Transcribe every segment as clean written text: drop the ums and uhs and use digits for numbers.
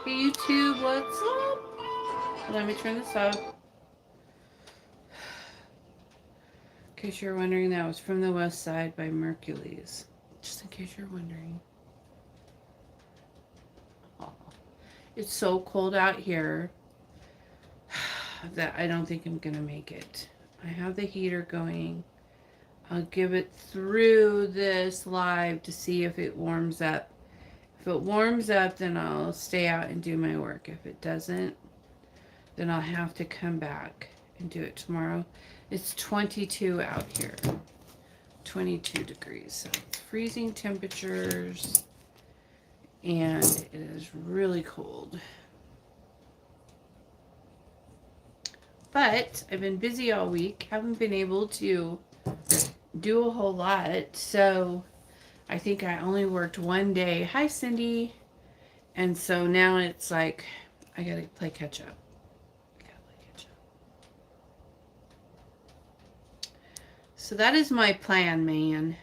Hey YouTube, what's up? Let me turn this up. In case you're wondering, that was From the West Side by Mercules. Just in case you're wondering. Oh, it's so cold out here that I don't think I'm gonna make it. I have the heater going. I'll give it through this live to see if it warms up. If it warms up, then I'll stay out and do my work. If it doesn't, then I'll have to come back and do it tomorrow. It's 22 out here. 22 degrees. So it's freezing temperatures and it is really cold. But I've been busy all week. Haven't been able to do a whole lot. So I think I only worked one day. Hi, Cindy. And so now it's like I gotta play catch up. So that is my plan, man.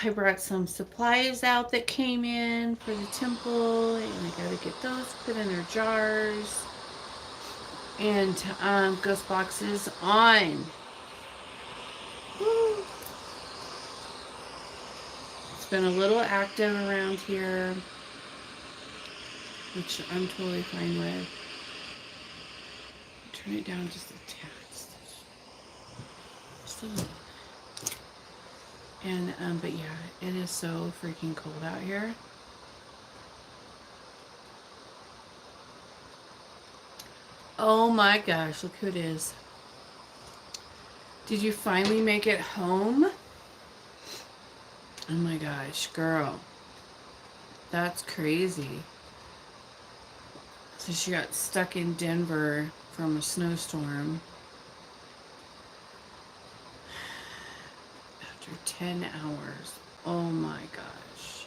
I brought some supplies out that came in for the temple, and I gotta get those put in their jars. And ghost boxes on. Woo. It's been a little active around here, which I'm totally fine with. Turn it down just a tad. Just a little. And but yeah, it is so freaking cold out here. Oh my gosh, look who it is. Did you finally make it home? Oh my gosh, girl. That's crazy. So she got stuck in Denver from a snowstorm. After 10 hours. Oh my gosh.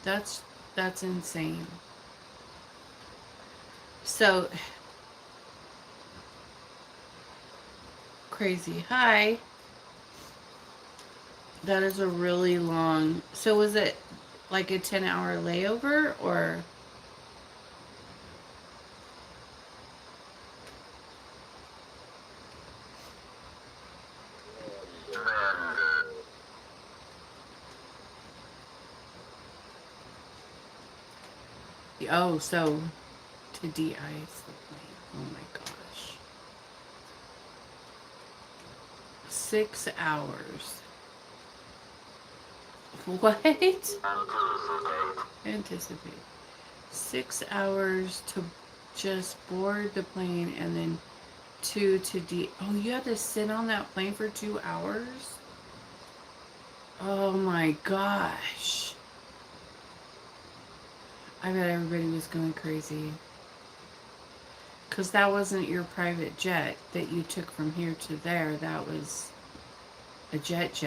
That's insane. So crazy. Hi. That is a really long. So was it like a 10-hour layover or? Oh, so to de-ice the plane. Oh my gosh. 6 hours. What? Anticipate. 6 hours to just board the plane and then 2 to Oh, you had to sit on that plane for 2 hours? Oh my gosh. I bet everybody was going crazy. Because that wasn't your private jet that you took from here to there. That was a jet.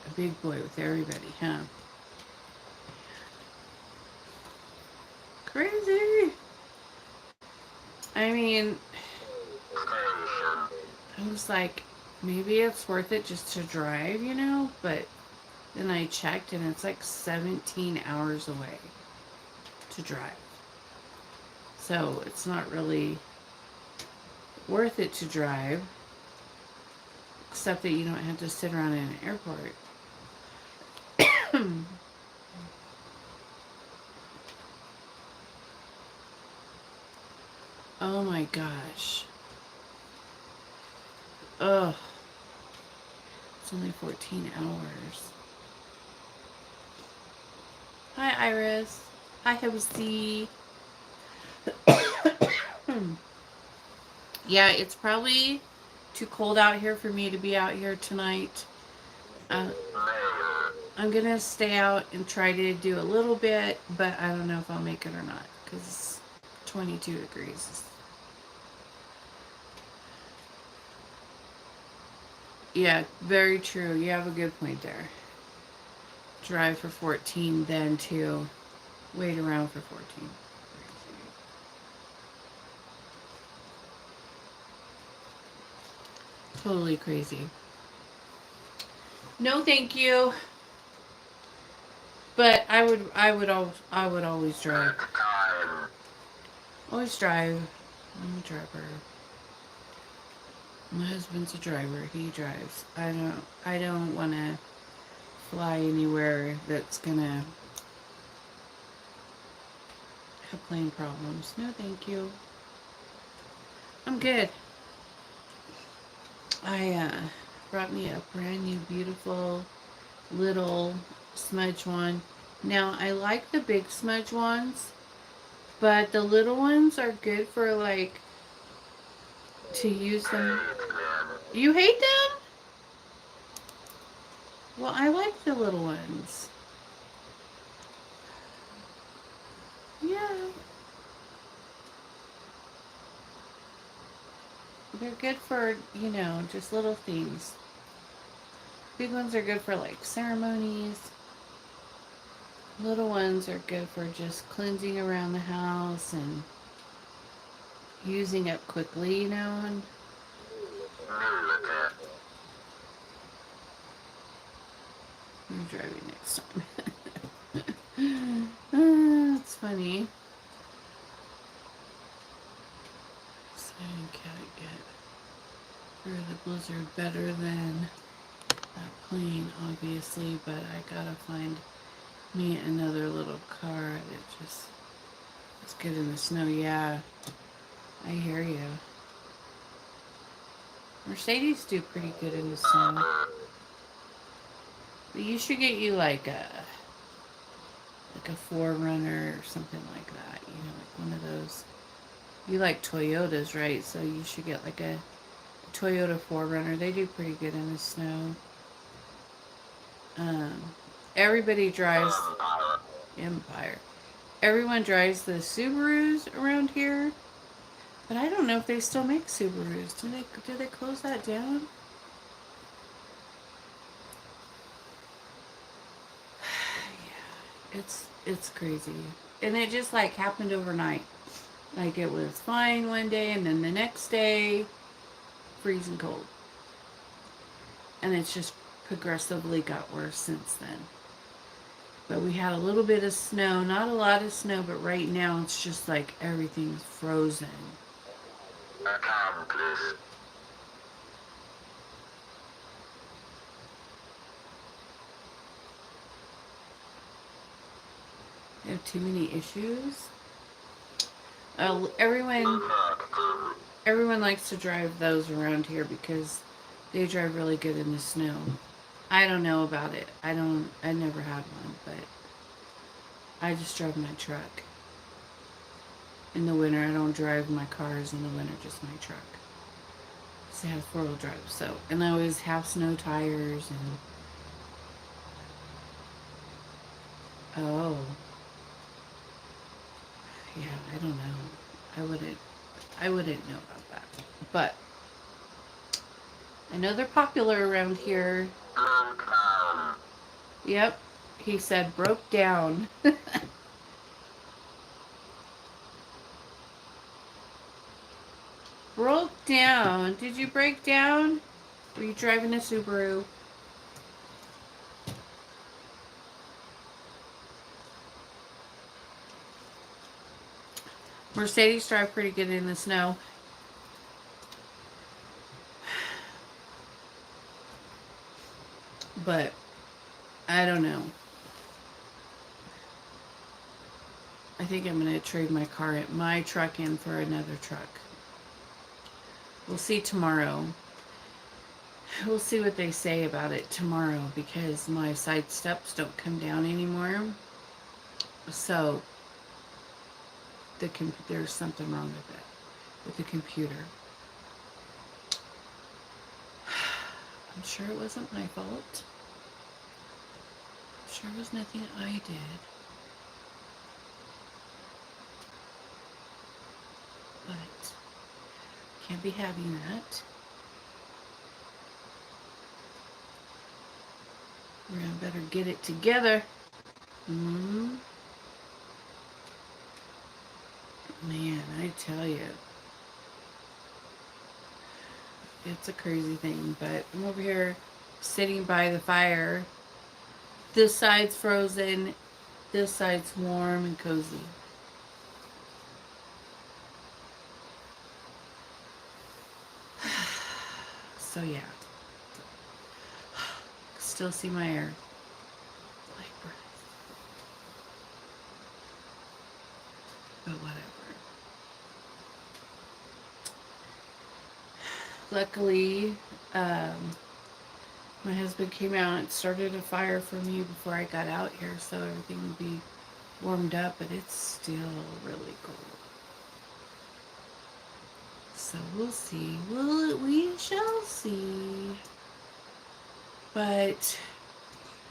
A big boy with everybody, huh? Crazy. I mean, I was like, maybe it's worth it just to drive, you know? But then I checked and it's like 17 hours away to drive. So it's not really worth it to drive, except that you don't have to sit around in an airport. Oh my gosh. Ugh. It's only 14 hours. Hi, Iris. Hi, Hibsy. Yeah, it's probably too cold out here for me to be out here tonight. I'm going to stay out and try to do a little bit, but I don't know if I'll make it or not because it's 22 degrees. Yeah, very true. You have a good point there. Drive for 14, then to wait around for 14. Totally crazy. No, thank you. But I would always drive. Always drive. I'm a driver. My husband's a driver. He drives. I don't want to fly anywhere that's gonna have plane problems. No, thank you. I'm good. I brought me a brand new, beautiful little smudge one. Now I like the big smudge ones, but the little ones are good for like to use them. You hate them? Well, I like the little ones. Yeah, they're good for, just little things. Big ones are good for like ceremonies. Little ones are good for just cleansing around the house and using up quickly, and I'm driving next time. It's funny. So I can't get through the blizzard better than that plane, obviously, but I gotta find me another little car that just is good in the snow. Yeah, I hear you. Mercedes do pretty good in the snow. But you should get you like a 4Runner or something like that. Like one of those. You like Toyotas, right? So you should get like a Toyota 4Runner. They do pretty good in the snow. Um, everybody drives Empire. Everyone drives the Subarus around here, but I don't know if they still make Subarus. Do they close that down? Yeah, it's crazy, and it just like happened overnight. Like it was fine one day, and then the next day, freezing cold, and it's just progressively got worse since then. But we had a little bit of snow, not a lot of snow, but right now it's just like everything's frozen. They have too many issues. Everyone likes to drive those around here because they drive really good in the snow. I don't know about it. I never had one, but I just drive my truck. In the winter, I don't drive my cars in the winter, just my truck. So I have 4-wheel drive, so, and I always have snow tires oh, yeah, I don't know. I wouldn't know about that. But I know they're popular around here. Yep, he said broke down. Broke down. Did you break down? Were you driving a Subaru? Mercedes drive pretty good in the snow. But I don't know. I think I'm going to trade my truck in for another truck. We'll see tomorrow. We'll see what they say about it tomorrow because my side steps don't come down anymore. So there's something wrong with it, with the computer. I'm sure it wasn't my fault. I'm sure it was nothing I did. But can't be having that. We're gonna better get it together. Man, I tell you, it's a crazy thing. But I'm over here sitting by the fire. This side's frozen. This side's warm and cozy. So yeah. Still see my air. Like breath. But whatever. Luckily, my husband came out and started a fire for me before I got out here, so everything would be warmed up, but it's still really cold. So we'll see. We shall see. But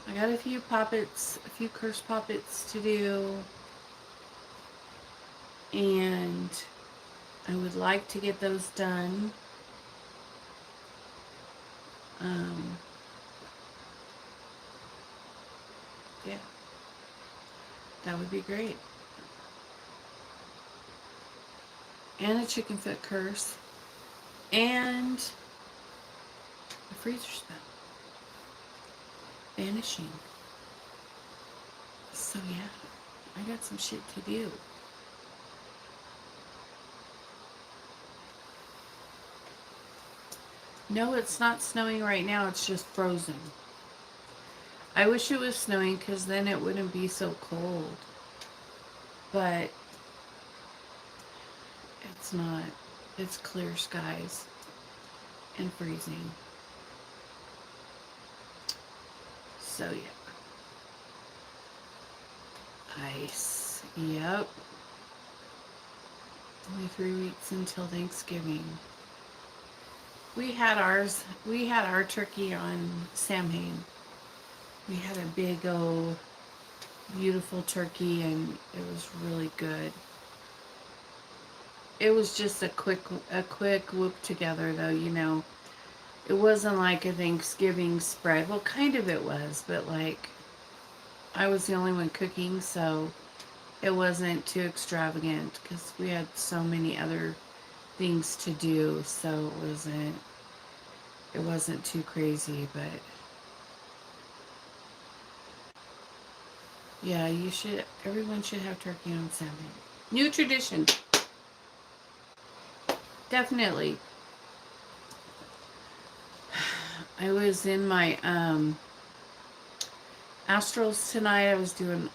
I got a few poppets, a few curse poppets to do, and I would like to get those done. Yeah, that would be great. And a chicken foot curse, and a freezer spell. Vanishing. So yeah, I got some shit to do. No, it's not snowing right now. It's just frozen. I wish it was snowing because then it wouldn't be so cold. But it's not. It's clear skies and freezing. So yeah. Ice. Yep. Only 3 weeks until Thanksgiving. We had our turkey on Samhain. We had a big old beautiful turkey and it was really good. It was just a quick whoop together though, you know. It wasn't like a Thanksgiving spread. Well, kind of it was, but like I was the only one cooking, so it wasn't too extravagant because we had so many other things to do, so it wasn't too crazy, but yeah, everyone should have turkey on Sunday. New tradition. Definitely. I was in my astrals tonight. I was doing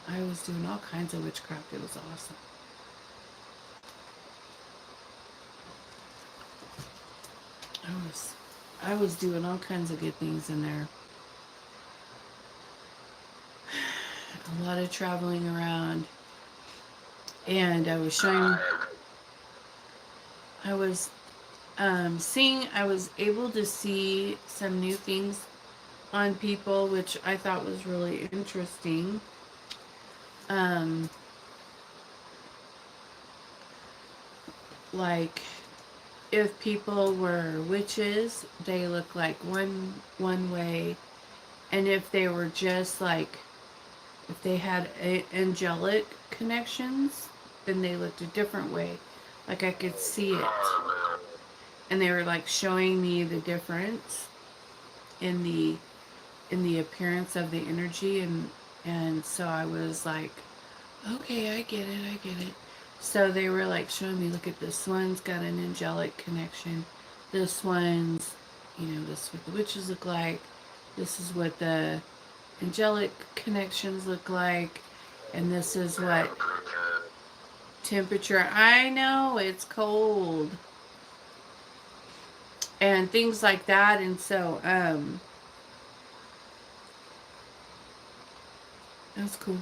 all kinds of witchcraft. It was awesome. I was doing all kinds of good things in there. A lot of traveling around. And I was showing, I was I was able to see some new things on people, which I thought was really interesting. Like if people were witches, they look like one way, and if they were just like if they had angelic connections, then they looked a different way. Like I could see it, and they were like showing me the difference in the appearance of the energy, and so I was like, okay, I get it. So they were like showing me, look at this one's got an angelic connection. This one's, this is what the witches look like. This is what the angelic connections look like. And this is what temperature. I know, it's cold. And things like that. And so, that's cool.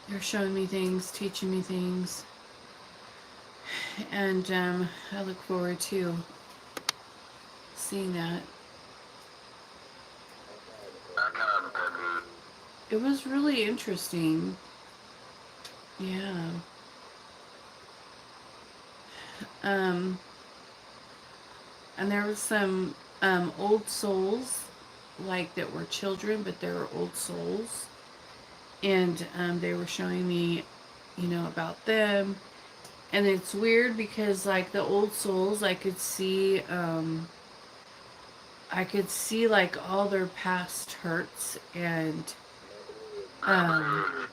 They're showing me things, teaching me things. And I look forward to seeing that. It was really interesting. Yeah. And there was some old souls, like that were children, but they were old souls. And they were showing me, about them. And it's weird because like the old souls, I could see like all their past hurts and um,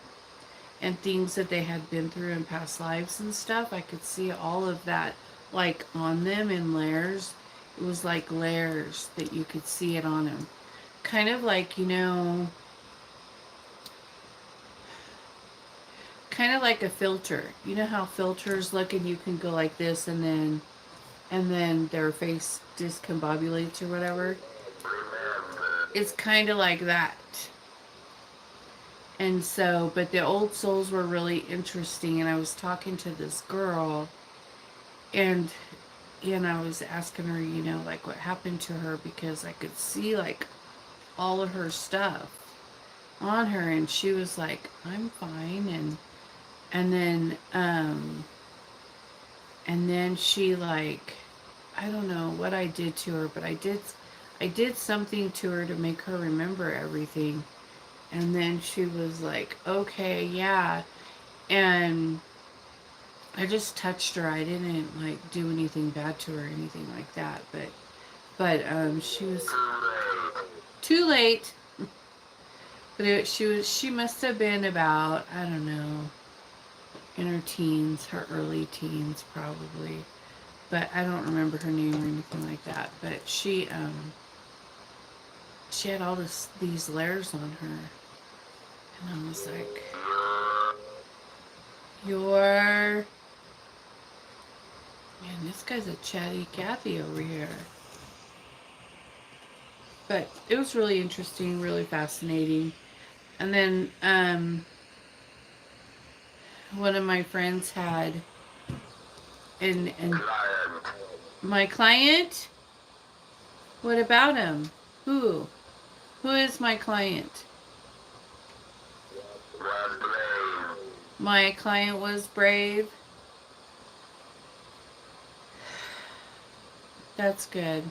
and things that they had been through in past lives and stuff. I could see all of that like on them in layers. It was like layers that you could see it on them. Kind of like, kind of like a filter. You know how filters look and you can go like this and then their face discombobulates or whatever. It's kind of like that. And so, but the old souls were really interesting. And I was talking to this girl, and I was asking her, like what happened to her, because I could see like all of her stuff on her, and she was like, "I'm fine," and then she like, I don't know what I did to her, but I did something to her to make her remember everything. And then she was like, okay, yeah. And I just touched her. I didn't like do anything bad to her or anything like that. But she was too late. But she must have been about, I don't know, in her teens, her early teens probably. But I don't remember her name or anything like that. But she had all these layers on her. And I was like, you're... Man, this guy's a chatty Cathy over here. But it was really interesting, really fascinating. And then one of my friends had... And my client? What about him? Who? Who is my client? My client was brave. That's good.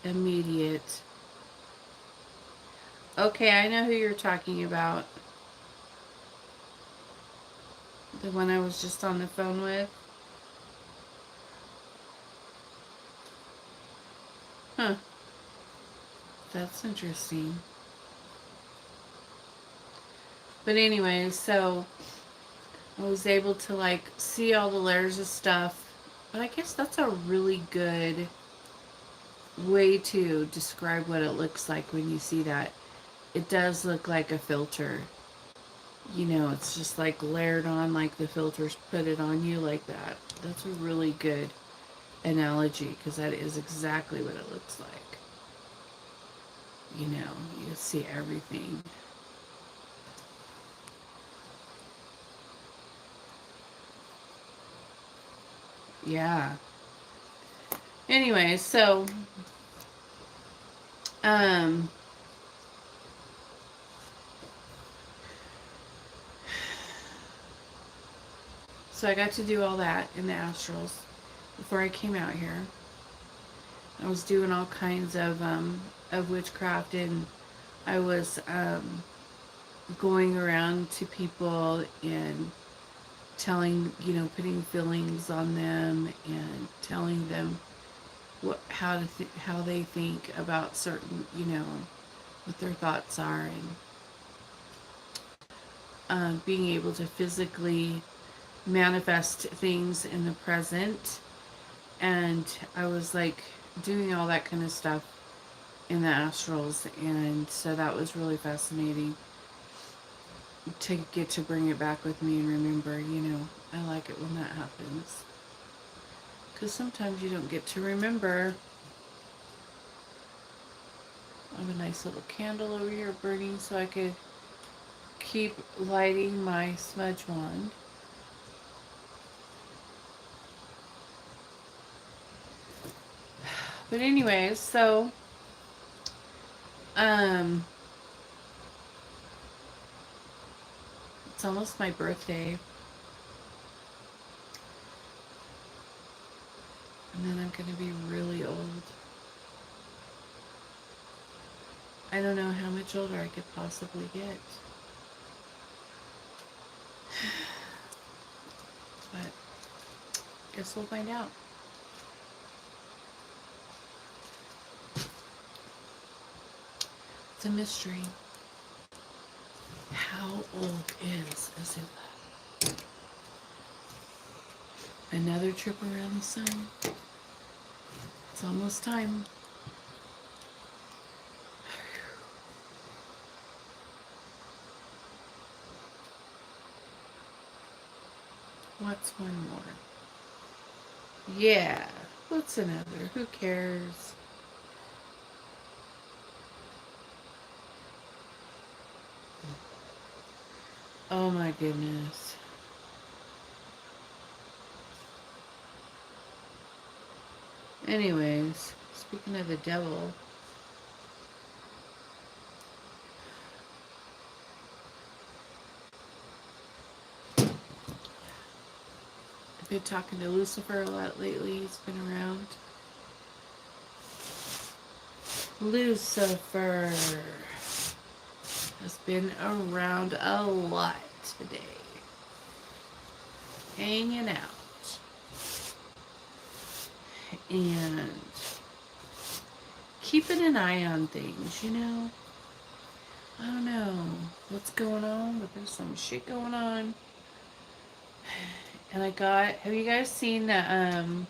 Immediate. Okay, I know who you're talking about. The one I was just on the phone with. Huh. That's interesting. But anyway, so I was able to like see all the layers of stuff. But I guess that's a really good way to describe what it looks like when you see that. It does look like a filter. It's just like layered on, like the filters put it on you like that. That's a really good analogy, because that is exactly what it looks like. You see everything. Yeah. Anyway, um so I got to do all that in the astrals before I came out here. I was doing all kinds of witchcraft, and I was going around to people and telling, putting feelings on them and telling them how they think about certain, what their thoughts are, and being able to physically manifest things in the present. And I was like doing all that kind of stuff in the astrals, and so that was really fascinating to get to bring it back with me and remember. I like it when that happens, because sometimes you don't get to remember. I have a nice little candle over here burning so I could keep lighting my smudge wand. But anyways, so it's almost my birthday. And then I'm going to be really old. I don't know how much older I could possibly get. But guess we'll find out. It's a mystery. How old is Azula? Another trip around the sun. It's almost time. What's one more? Yeah. What's another? Who cares? Oh my goodness. Anyways, speaking of the devil, I've been talking to Lucifer a lot lately. He's been around. Lucifer has been around a lot today. Hanging out. And keeping an eye on things, you know? I don't know what's going on, but there's some shit going on. And have you guys seen the, hat?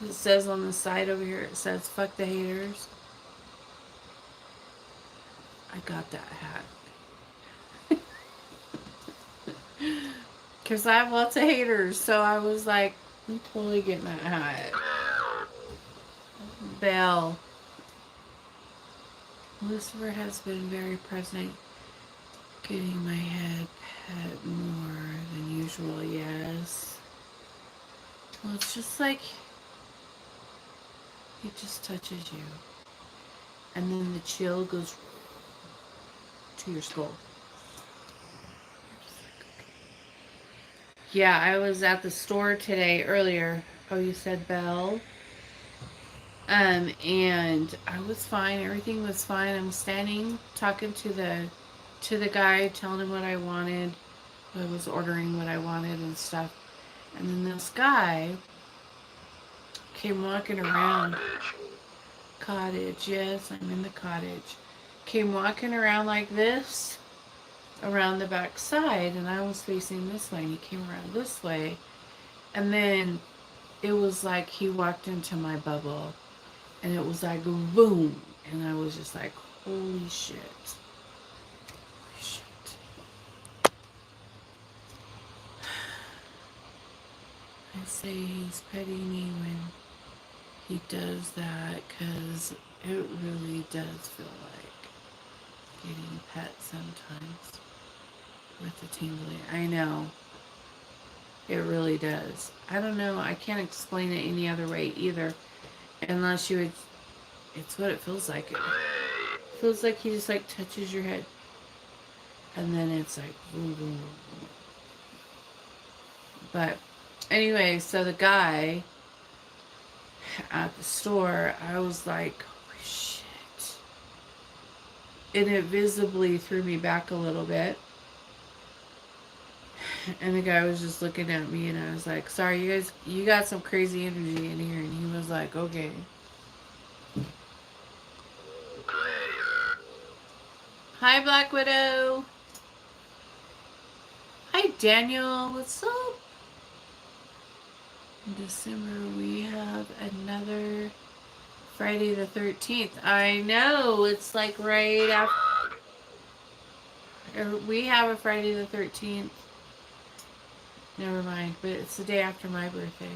It says on the side over here, it says, fuck the haters. I got that hat. Because I have lots of haters, so I was like, I'm totally getting that hat. Belle. Lucifer has been very present, getting my head pet more than usual, yes. Well, it's just like he just touches you. And then the chill goes to your skull. Yeah, I was at the store today earlier. Oh, you said Belle? And I was fine. Everything was fine. I'm standing talking to the guy, telling him what I wanted. I was ordering what I wanted and stuff. And then this guy came walking around. Cottage, yes, I'm in the cottage. Came walking around like this, around the back side, and I was facing this way, and he came around this way. And then it was like he walked into my bubble. And it was like boom. And I was just like, holy shit. Holy shit. I say he's petting me when he does that, because it really does feel like getting pet sometimes with the tingling. I know. It really does. I don't know. I can't explain it any other way either. Unless you would, it's what it feels like. It feels like he just like touches your head. And then it's like, boom, boom, boom. But anyway, so the guy at the store, I was like, holy shit. And it visibly threw me back a little bit. And the guy was just looking at me, and I was like, sorry, you guys, you got some crazy energy in here. And he was like, okay. Hi, Black Widow. Hi, Daniel. What's up? In December, we have another Friday the 13th. I know. It's like right after. We have a Friday the 13th. Never mind. But it's the day after my birthday.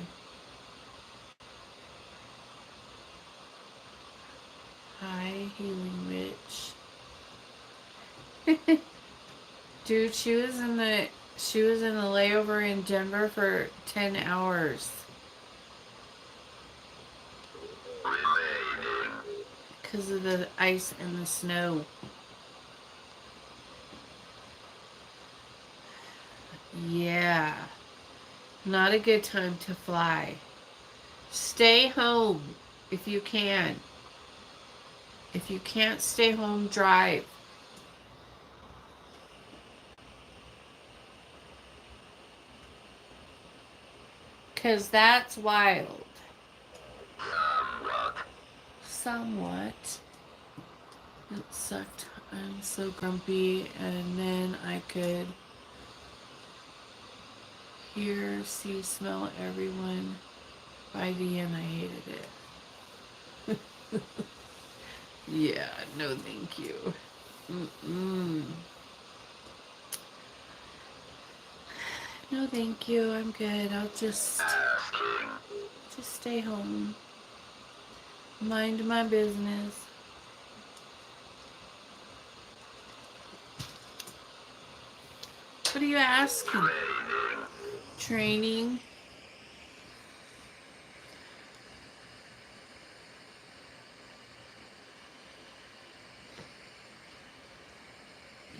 Hi, Healing Witch. Dude, she was in the layover in Denver for 10 hours. Because of the ice and the snow. Yeah. Not a good time to fly. Stay home if you can. If you can't stay home, drive. Because that's wild. somewhat. It sucked. I'm so grumpy, and then I could hear, see, smell everyone. By the end, I hated it. Yeah, no thank you. Mm-mm. No thank you, I'm good. I'll just stay home. Mind my business. What are you asking? Training?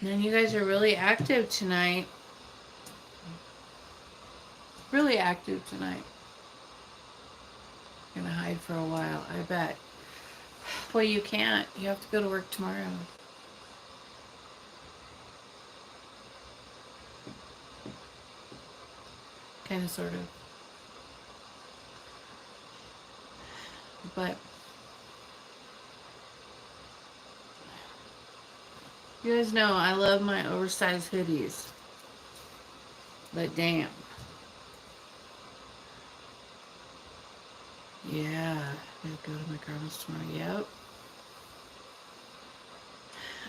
Man, you guys are really active tonight. Really active tonight. Gonna hide for a while, I bet. Well, you can't. You have to go to work tomorrow. Kind of, sort of. But you guys know I love my oversized hoodies. But damn. Yeah, I gotta go to my grandma's tomorrow. Yep.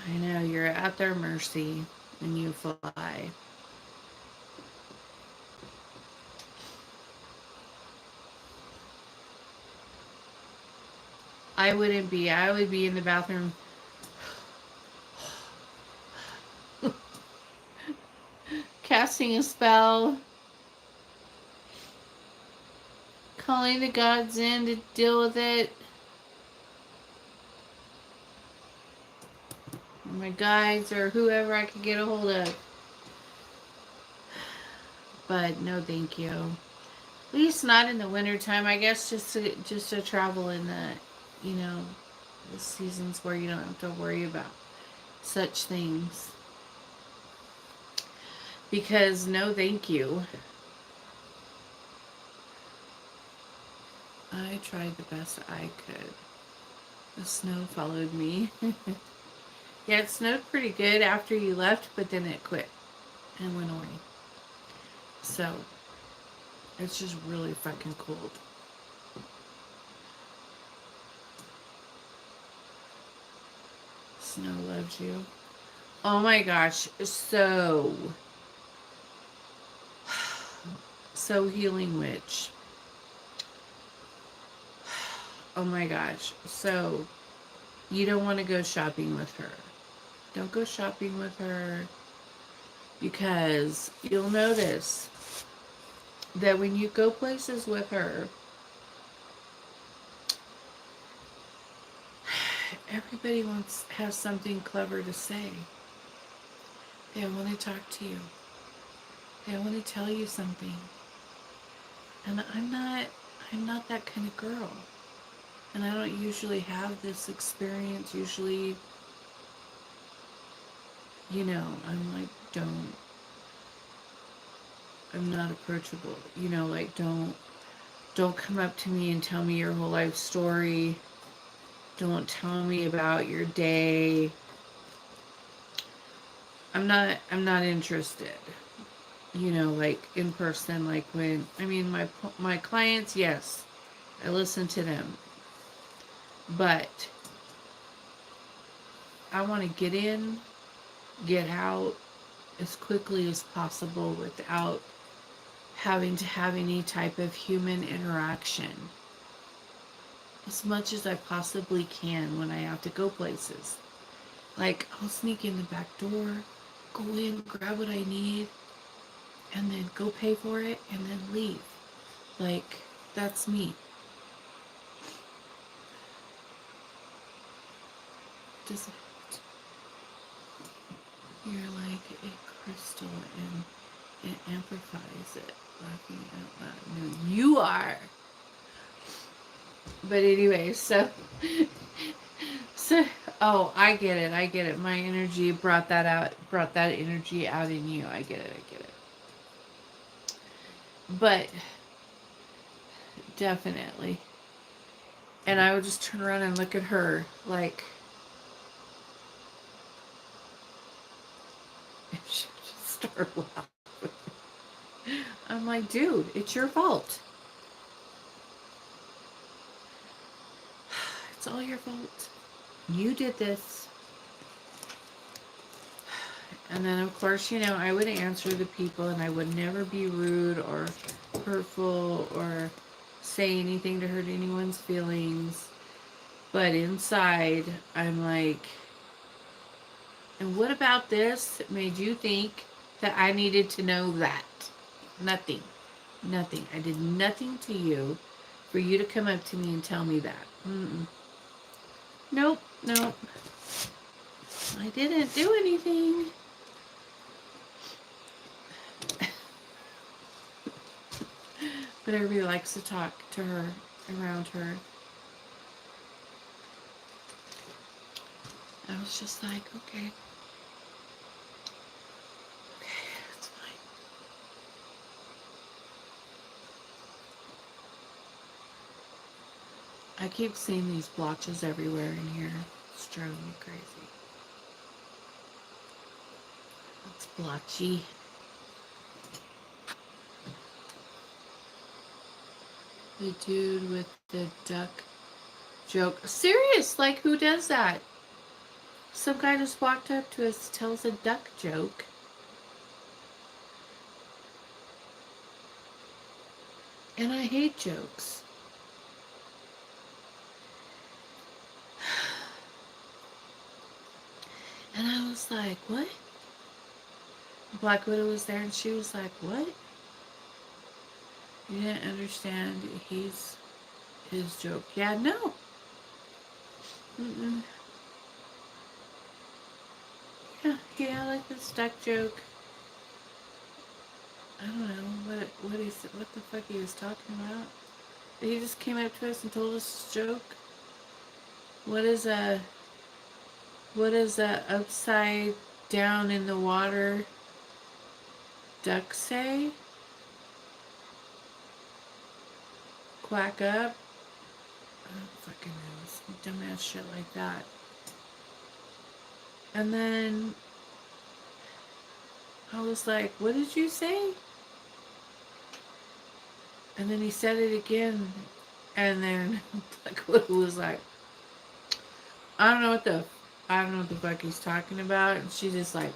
I know, you're at their mercy when you fly. I wouldn't be. I would be in the bathroom casting a spell, calling the gods in to deal with it. My guides or whoever I could get a hold of. But no thank you. At least not in the wintertime. I guess just to travel in the, you know, the seasons where you don't have to worry about such things. Because no thank you. I tried the best I could. The snow followed me. Yeah, it snowed pretty good after you left, but then it quit and went away. So, it's just really fucking cold. Snow loves you. Oh my gosh, so Healing Witch. Oh my gosh. So, you don't want to go shopping with her. Don't go shopping with her because you'll notice that when you go places with her, everybody has something clever to say. They want to talk to you. They want to tell you something. And I'm not that kind of girl. And I don't usually have this experience. Usually, you know, I'm not approachable. You know, like don't come up to me and tell me your whole life story. Don't tell me about your day. I'm not interested. You know, like in person, like when, I mean, my clients, yes, I listen to them. But I want to get in, get out as quickly as possible without having to have any type of human interaction. As much as I possibly can when I have to go places. Like, I'll sneak in the back door, go in, grab what I need, and then go pay for it, and then leave. Like, that's me. Just, you're like a crystal, and it amplifies it. Laughing out loud. No, you are. But anyway, so, oh, I get it. My energy brought that energy out in you. I get it. But, definitely, And I would just turn around and look at her like, and she would just start laughing. I'm like, dude, it's your fault. It's all your fault. You did this. And then, of course, you know, I would answer the people and I would never be rude or hurtful or say anything to hurt anyone's feelings. But inside, I'm like, and what about this that made you think that I needed to know that? Nothing. Nothing. I did nothing to you for you to come up to me and tell me that. Mm-mm. Nope. Nope. I didn't do anything. But everybody likes to talk to her, around her. I was just like, okay. Okay, that's fine. I keep seeing these blotches everywhere in here. It's driving me crazy. It's blotchy. The dude with the duck joke. Serious, like who does that? Some guy just walked up to us, tells a duck joke. And I hate jokes. And I was like, what? Black Widow was there and she was like, what? You didn't understand his joke. Yeah, no. Mm-mm. Yeah, I like this duck joke. I don't know what the fuck he was talking about. He just came up to us and told us his joke. What is a upside down in the water duck say? Quack up. I don't fucking know. Some dumbass shit like that. And then I was like, what did you say? And then he said it again. And then Black Widow was like, I don't know what the fuck he's talking about. And she just like,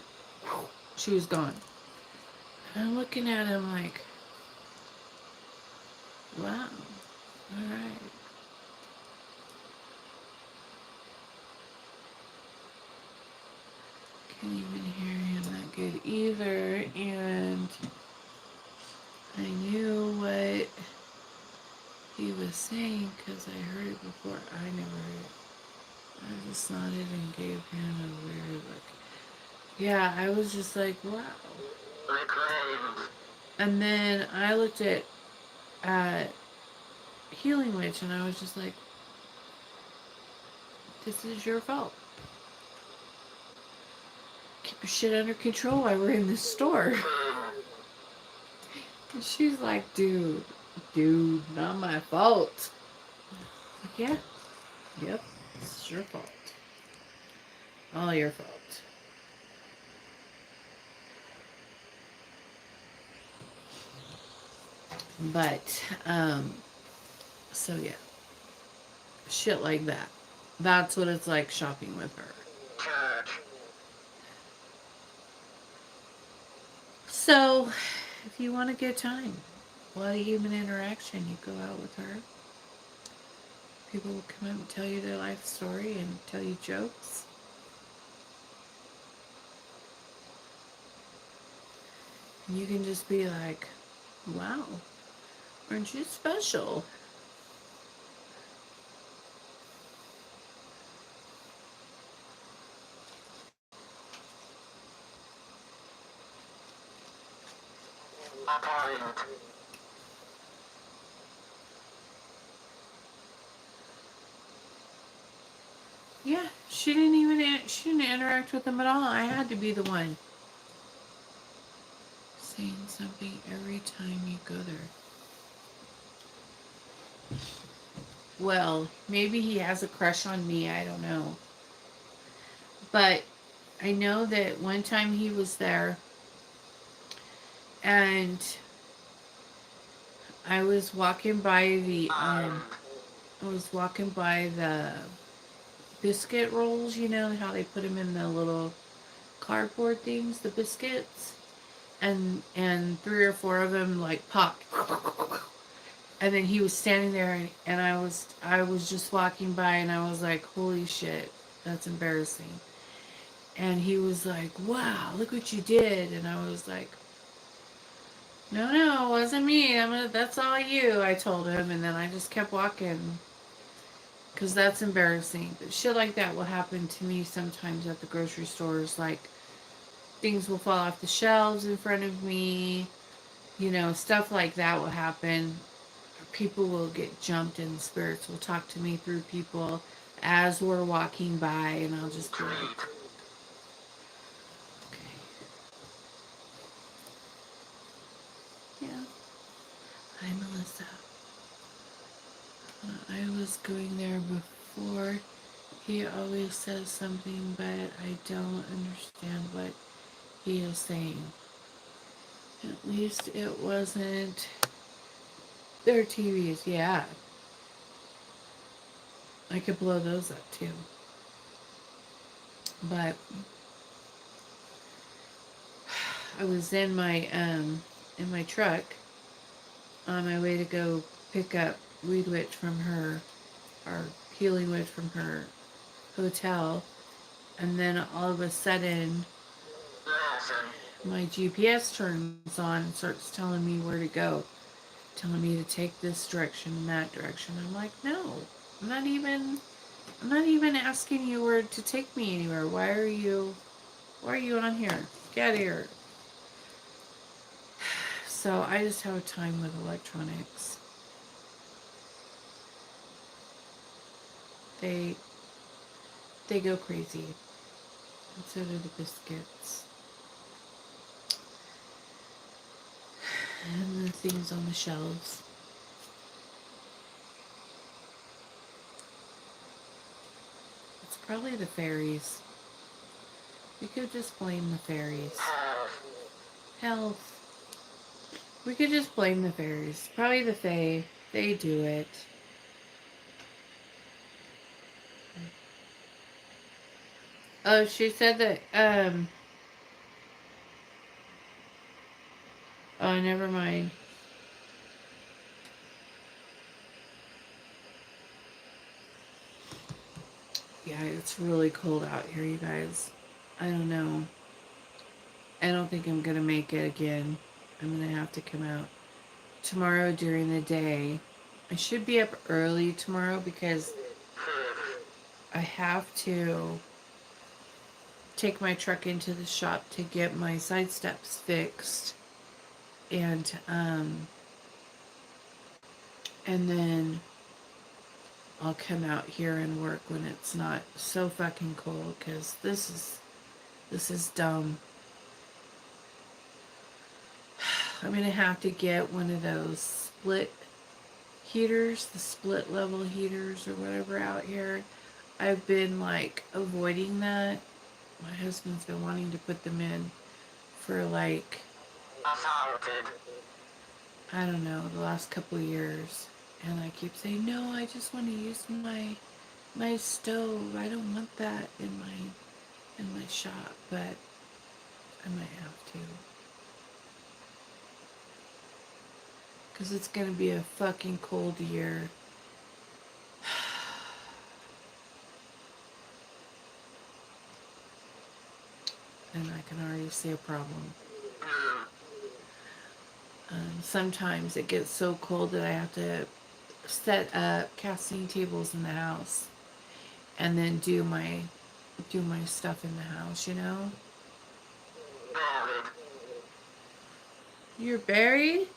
she was gone. And I'm looking at him like, wow, alright. Can't even hear him that good either. And I knew what he was saying because I heard it before. I never heard it. I just nodded and gave him a weird look. Yeah, I was just like, wow. And then I looked at Healing Witch and I was just like, this is your fault. Keep your shit under control while we're in this store. And she's like, dude, not my fault. Like, yeah, yep, it's your fault. All your fault. But, so yeah. Shit like that. That's what it's like shopping with her. So, if you want a good time, a lot of human interaction, you go out with her. People will come up and tell you their life story and tell you jokes. And you can just be like, wow, aren't you special? Yeah, she didn't interact with them at all. I had to be the one saying something every time you go there. Well, maybe he has a crush on me. I don't know. But I know that one time he was there and I was walking by the biscuit rolls, you know how they put them in the little cardboard things, the biscuits, and three or four of them like popped, and then he was standing there, and I was just walking by, and I was like, holy shit, that's embarrassing. And he was like, wow, look what you did. And I was like, no, no, it wasn't me. That's all you, I told him. And then I just kept walking because that's embarrassing. But shit like that will happen to me sometimes at the grocery stores. Like, things will fall off the shelves in front of me. You know, stuff like that will happen. People will get jumped and spirits will talk to me through people as we're walking by. And I'll just be like, okay, yeah, hi, Melissa. I was going there before. He always says something, but I don't understand what he is saying. At least it wasn't their TVs. Yeah, I could blow those up too. But I was in my truck on my way to go pick up Weed Witch from her, or Healing Witch from her hotel, and then all of a sudden my GPS turns on and starts telling me where to go, telling me to take this direction and that direction. I'm like, no, I'm not even asking you where to take me anywhere. Why are you on here? Get out of here. So I just have a time with electronics. They they go crazy. And so do the biscuits. And the things on the shelves. It's probably the fairies. We could just blame the fairies. Health. We could just blame the fairies. Probably the fae. They do it. Oh, she said that, oh, never mind. Yeah, it's really cold out here, you guys. I don't know. I don't think I'm gonna make it again. I'm gonna have to come out tomorrow during the day. I should be up early tomorrow because I have to take my truck into the shop to get my side steps fixed. And and then I'll come out here and work when it's not so fucking cold, because this is dumb. I'm gonna have to get one of those split heaters, the split level heaters or whatever out here. I've been like avoiding that. My husband's been wanting to put them in for like, I don't know, the last couple of years. And I keep saying, no, I just want to use my stove. I don't want that in my shop, but I might have to. Because it's going to be a fucking cold year. And I can already see a problem. Sometimes it gets so cold that I have to set up casting tables in the house and then do my stuff in the house, you know? You're buried?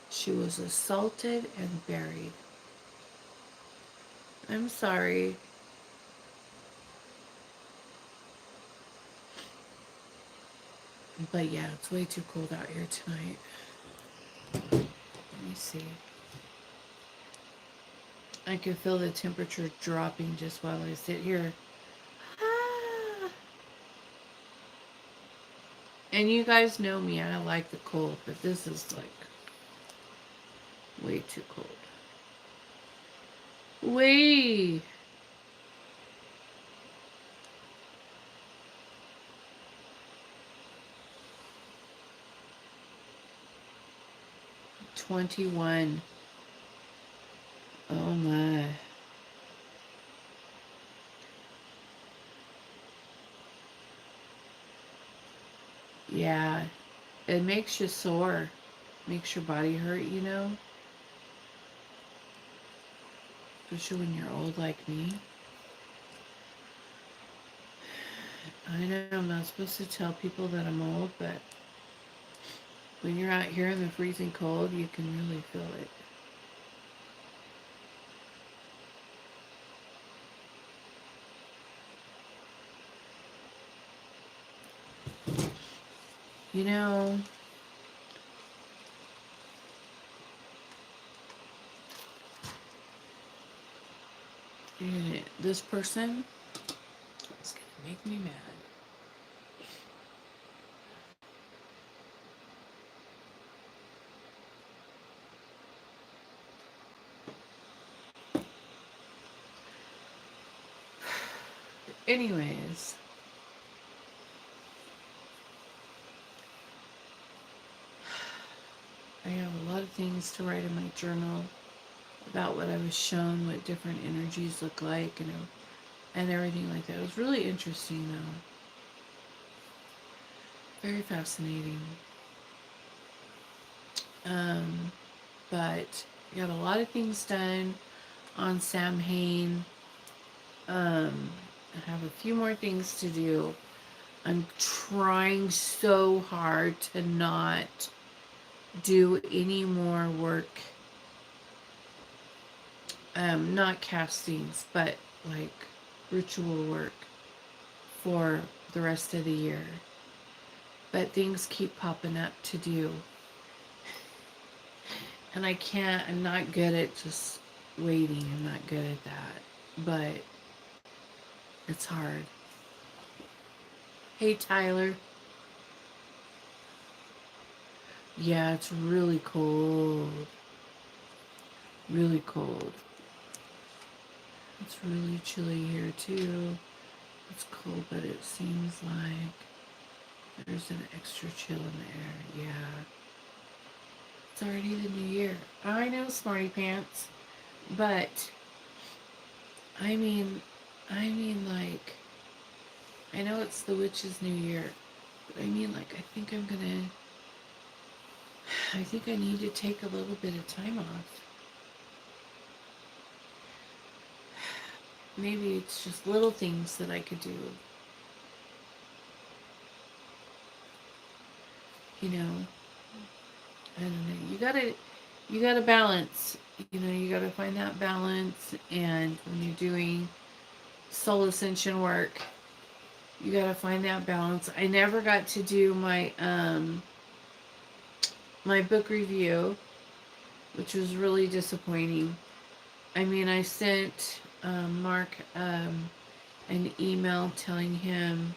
She was assaulted and buried. I'm sorry. But yeah, it's way too cold out here tonight. Let me me see. I can feel the temperature dropping just while I sit here. Ah. And you guys know me, I like the cold, but this is like way too cold. Way. $21. Oh my. Yeah. It makes you sore. Makes your body hurt, you know? Especially when you're old like me. I know I'm not supposed to tell people that I'm old, but when you're out here in the freezing cold, you can really feel it. You know, this person is going to make me mad. Anyways, I have a lot of things to write in my journal about what I was shown, what different energies look like, and everything like that. It was really interesting, though. Very fascinating. But I got a lot of things done on Samhain. I have a few more things to do. I'm trying so hard to not do any more work. Not castings, but like ritual work for the rest of the year. But things keep popping up to do. And I'm not good at just waiting. I'm not good at that. But it's hard. Hey, Tyler. Yeah, it's really cold. Really cold. It's really chilly here, too. It's cold, but it seems like there's an extra chill in the air. Yeah. It's already the new year. I know, Smarty Pants. But, I mean, like, I know it's the witch's new year. But I mean, like, I think I need to take a little bit of time off. Maybe it's just little things that I could do. You know, I don't know. You gotta balance. You know, you gotta find that balance. And when you're doing soul ascension work, you gotta find that balance. I never got to do my book review, which was really disappointing. I mean, I sent Mark an email telling him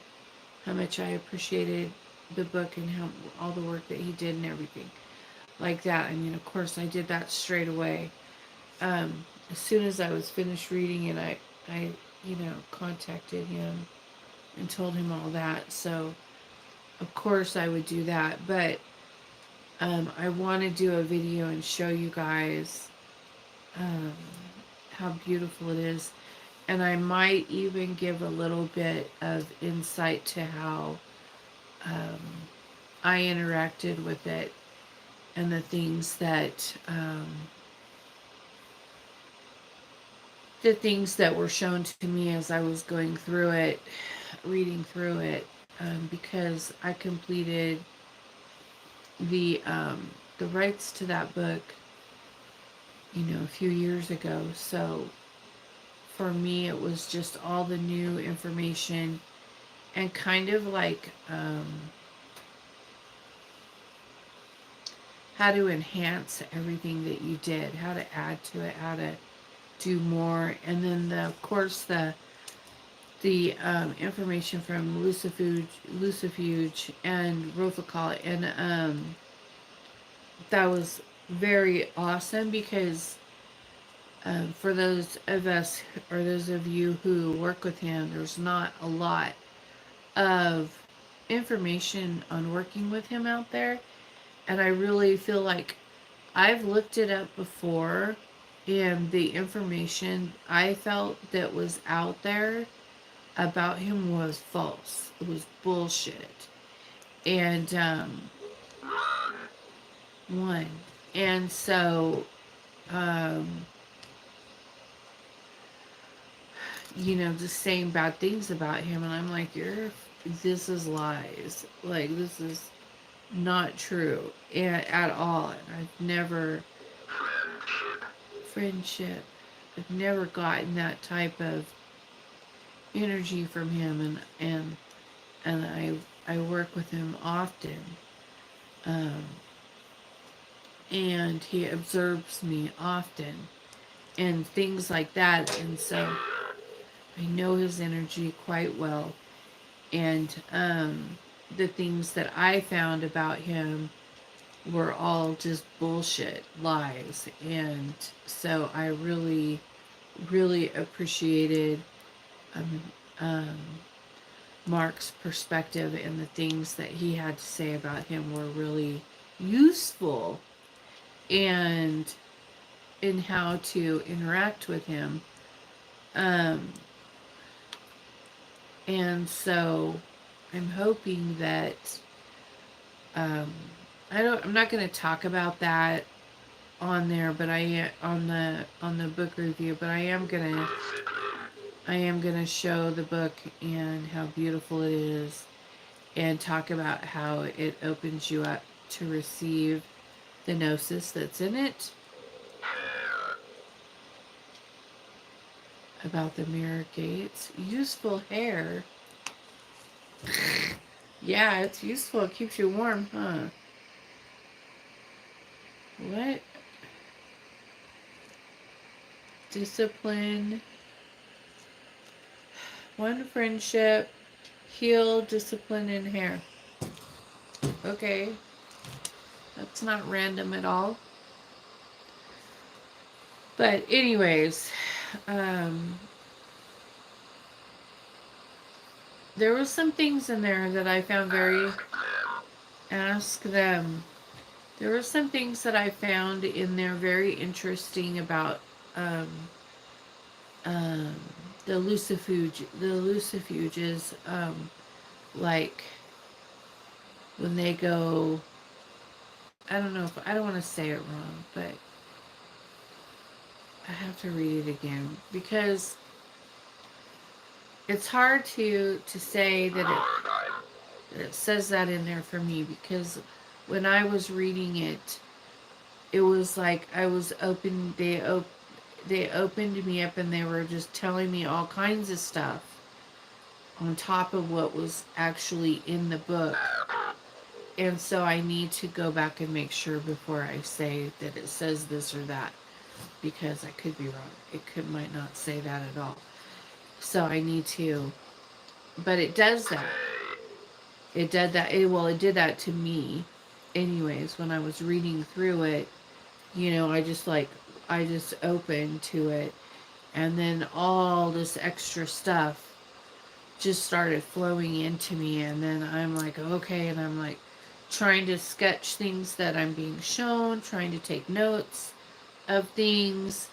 how much I appreciated the book and how all the work that he did and everything like that. I mean, of course, I did that straight away. As soon as I was finished reading it, I contacted him and told him all that. So, of course, I would do that. But I want to do a video and show you guys how beautiful it is. And I might even give a little bit of insight to how I interacted with it and the things that were shown to me as I was going through it, reading through it, because I completed the rights to that book, a few years ago. So for me, it was just all the new information and kind of like how to enhance everything that you did, how to add to it, how to do more. And then of course the information from Lucifuge and Rothakal, and that was very awesome because for those of us or those of you who work with him, there's not a lot of information on working with him out there, and I really feel like I've looked it up before, and the information I felt that was out there about him was false. It was bullshit. And one. And so um just saying bad things about him, and I'm like, this is lies. Like, this is not true at all. And I've never friendship. I've never gotten that type of energy from him, and I work with him often, um, and he observes me often, and things like that, and so I know his energy quite well, and the things that I found about him were all just bullshit, lies, and so I really, really appreciated um, um, Mark's perspective, and the things that he had to say about him were really useful, and in how to interact with him. Um, and so I'm hoping that um, I'm not going to talk about that on there, but on the book review, but I am gonna show the book and how beautiful it is, and talk about how it opens you up to receive the gnosis that's in it, about the mirror gates. Useful hair. Yeah, it's useful. It keeps you warm, huh? What? Discipline. One friendship. Heal, discipline, and hair. Okay. That's not random at all. But anyways, um, there was some things in there that I found very... Ask them. There were some things that I found in there very interesting about um, um, the Lucifuges, like when they go... I don't know if... I don't want to say it wrong, but I have to read it again because it's hard to say that it says that in there for me, because when I was reading it, it was like I was open. They opened me up, and they were just telling me all kinds of stuff on top of what was actually in the book. And so I need to go back and make sure before I say that it says this or that, because I could be wrong. Might not say that at all. So I need to, but it does that. It did that. It did that to me anyways. When I was reading through it, I just opened to it, and then all this extra stuff just started flowing into me, and then I'm like, okay, and I'm like trying to sketch things that I'm being shown, trying to take notes of things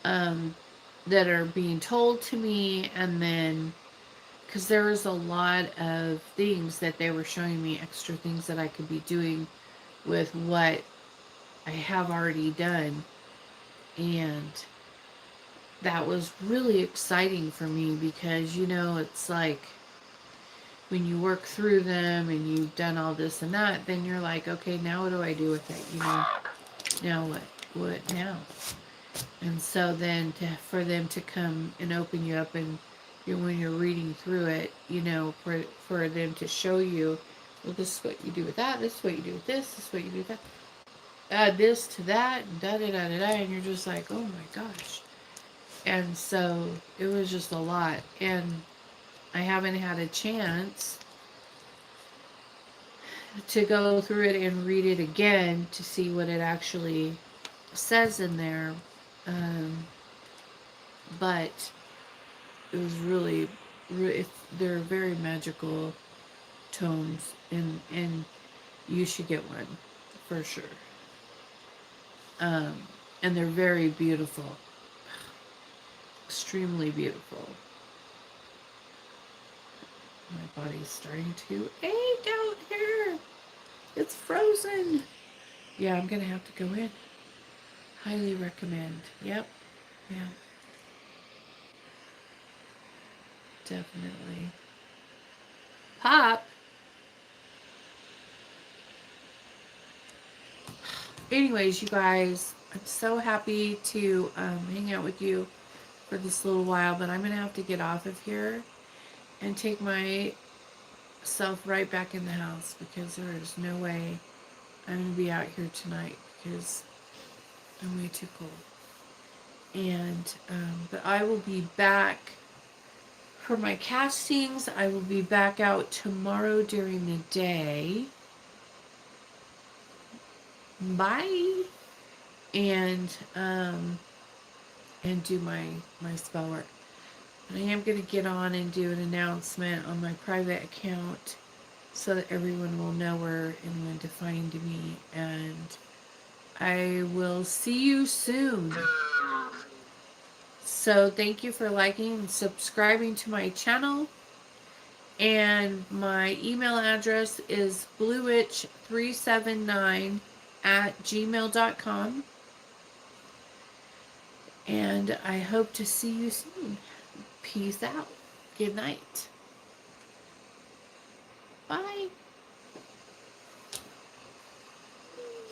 that are being told to me, and then because there was a lot of things that they were showing me, extra things that I could be doing with what I have already done, and that was really exciting for me, because it's like when you work through them and you've done all this and that, then you're like, okay, now what do I do with it? Now what now? And so then for them to come and open you up, and when you're reading through it, for them to show you, well, this is what you do with that, this is what you do with this is what you do with that. add this to that, and da da da da da, and you're just like, oh my gosh. And so it was just a lot. And I haven't had a chance to go through it and read it again to see what it actually says in there. Um, but it was really, they're very magical tomes, and you should get one for sure. Um, and they're very beautiful, extremely beautiful. My body's starting to ache out here. It's frozen. Yeah, I'm gonna have to go in. Highly recommend. Yep. Yeah. Definitely. Pop. Anyways, you guys, I'm so happy to hang out with you for this little while, but I'm gonna have to get off of here and take myself right back in the house because there is no way I'm gonna be out here tonight because I'm way too cold. And but I will be back for my castings. I will be back out tomorrow during the day. Bye. And and do my spell work. And I am going to get on and do an announcement on my private account so that everyone will know where and when to find me. And I will see you soon. So thank you for liking and subscribing to my channel. And my email address is bluewitch379@gmail.com. And I hope to see you soon. Peace out. Good night. Bye.